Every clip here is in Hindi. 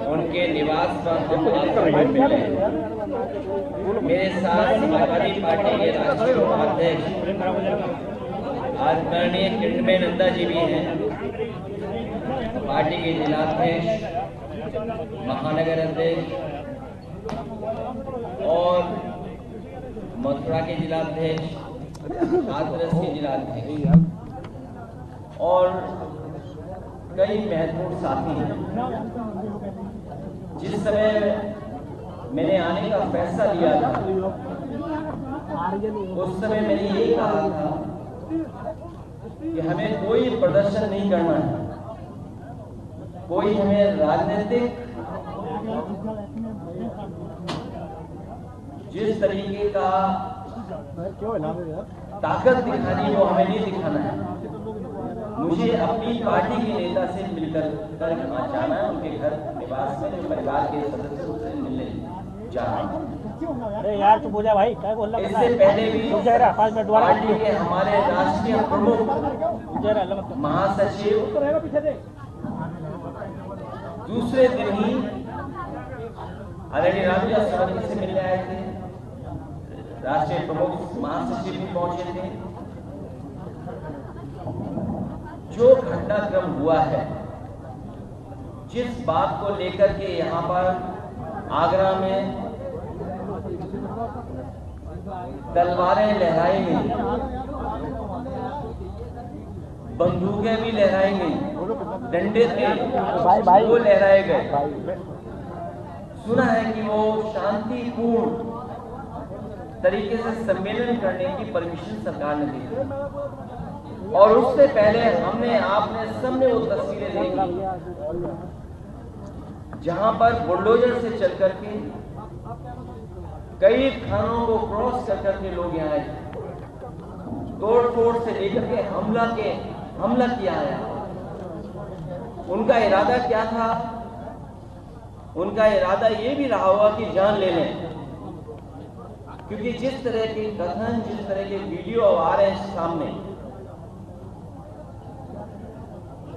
उनके निवास पर हम आज मिले। मेरे साथ समाजवादी पार्टी के राष्ट्रीय उपाध्यक्ष आदरणीय किरणमय नंदा जी भी हैं, पार्टी के जिलाध्यक्ष, महानगर अध्यक्ष और मथुरा के जिलाध्यक्ष, हाथरस के जिलाध्यक्ष और कई महत्वपूर्ण साथी हैं। जिस समय मैंने आने का फैसला लिया था, उस समय मैंने यही कहा था कि हमें कोई प्रदर्शन नहीं करना है, कोई हमें राजनीतिक जिस तरीके का ताकत दिखानी वो हमें नहीं दिखाना है। मुझे अपनी पार्टी के नेता से मिलकर जाना है, उनके घर निवास में जो परिवार के सदस्यों से मिलने जाना। अरे यार चुप हो जा भाई, क्या बोल रहा है? इससे पहले भी पार्टी के हमारे राष्ट्रीय प्रमुख महासचिव दूसरे दिन ही आदरणीय रामविलास सवर्ण से मिलने आए थे। राष्ट्रीय प्रमुख महासचिव भी पहुंचे थे। जो घटनाक्रम हुआ है, जिस बात को लेकर के यहाँ पर आगरा में तलवारें लहराई गई, बंदूकें भी लहराई गई, डंडे थे वो लहराए गए। सुना है कि वो शांतिपूर्ण तरीके से सम्मेलन करने की परमिशन सरकार ने दी और उससे पहले आपने सबने वो तस्वीरें देखी जहां पर बुलडोजर से चल करके कई थानों को क्रॉस कर करके लोग यहाँ आए, तोड़ फोड़ से लेकर के हमला किया है। उनका इरादा क्या था? उनका इरादा ये भी रहा होगा कि जान ले लें, क्योंकि जिस तरह के कथन, जिस तरह के वीडियो आ रहे हैं सामने,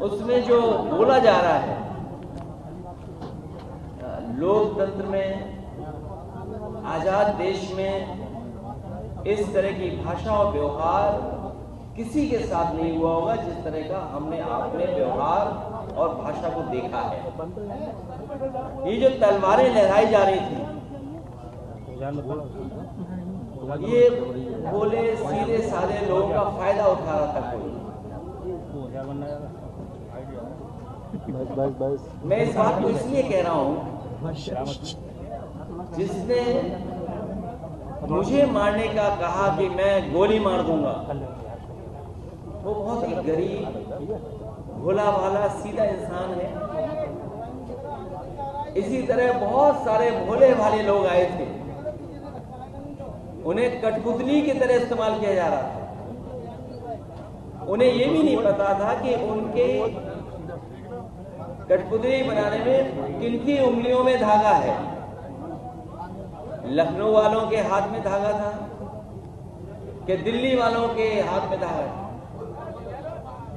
उसमें जो बोला जा रहा है, लोकतंत्र में, आजाद देश में इस तरह की भाषा और व्यवहार किसी के साथ नहीं हुआ होगा जिस तरह का हमने अपने व्यवहार और भाषा को देखा है। ये जो तलवारें लहराई जा रही थी, ये बोले सीधे साधे लोगों का फायदा उठा रहा था कोई। मैं इस बात को इसलिए कह रहा हूं, जिसने मुझे मारने का कहा कि मैं गोली मार दूंगा, वो बहुत ही गरीब, भोला भाला, सीधा इंसान है। इसी तरह बहुत सारे भोले भाले लोग आए थे, उन्हें कठपुतली की तरह इस्तेमाल किया जा रहा था। उन्हें यह भी नहीं पता था कि उनके कठपुतली बनाने में किनकी उंगलियों में धागा है। लखनऊ वालों के हाथ में धागा था कि दिल्ली वालों के हाथ में धागा है।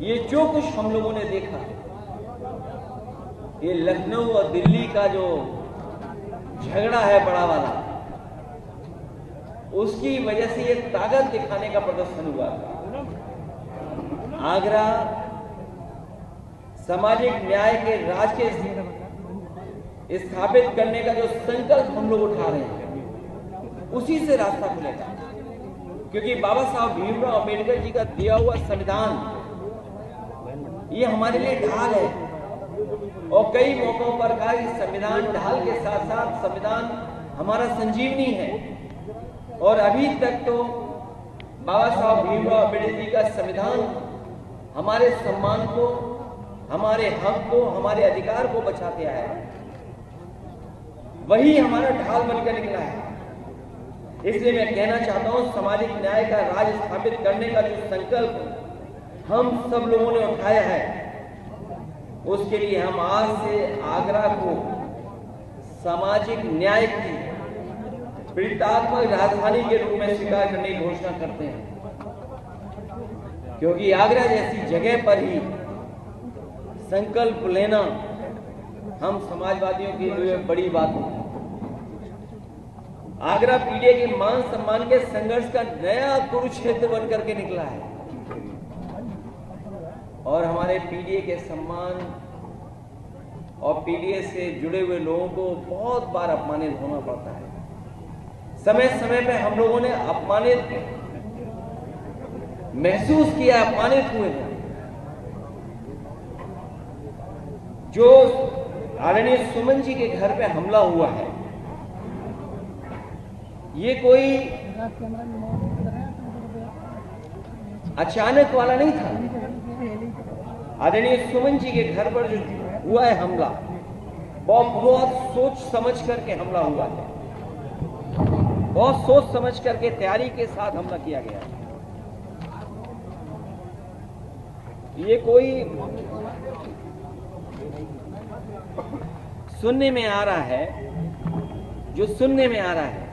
ये जो कुछ हम लोगों ने देखा, ये लखनऊ और दिल्ली का जो झगड़ा है बड़ा वाला, उसकी वजह से ये ताकत दिखाने का प्रदर्शन हुआ था। आगरा सामाजिक न्याय के राज के स्थापित करने का जो संकल्प हम लोग उठा रहे हैं, उसी से रास्ता खुलेगा। क्योंकि बाबा साहब भीमराव अम्बेडकर जी का दिया हुआ संविधान, ये हमारे लिए ढाल है। और कई मौकों पर कहा कि संविधान ढाल के साथ साथ संविधान हमारा संजीवनी है। और अभी तक तो बाबा साहब भीमराव अम्बेडकर जी का संविधान हमारे सम्मान को, हमारे हक को, हमारे अधिकार को बचाते आया है। वही हमारा ढाल बनकर निकला है। इसलिए मैं कहना चाहता हूं, सामाजिक न्याय का राज स्थापित करने का जो संकल्प हम सब लोगों ने उठाया है, उसके लिए हम आज से आगरा को सामाजिक न्याय की पीड़ितात्मक राजधानी के रूप में स्वीकार करने की घोषणा करते हैं। क्योंकि आगरा जैसी जगह पर ही संकल्प लेना हम समाजवादियों के लिए बड़ी बात होगी। आगरा पीडीए के मान सम्मान के संघर्ष का नया कुरुक्षेत्र बनकर के निकला है और हमारे पीडीए के सम्मान और पीडीए से जुड़े हुए लोगों को बहुत बार अपमानित होना पड़ता है। समय समय पे हम लोगों ने अपमानित महसूस किया, अपमानित हुए हैं। जो आदरणीय सुमन जी के घर पे हमला हुआ है, ये कोई अचानक वाला नहीं था। आदरणीय सुमन जी के घर पर जो हुआ है हमला, बहुत सोच समझ करके हमला हुआ है, बहुत सोच समझ करके तैयारी के साथ हमला किया गया है। ये कोई सुनने में आ रहा है, जो सुनने में आ रहा है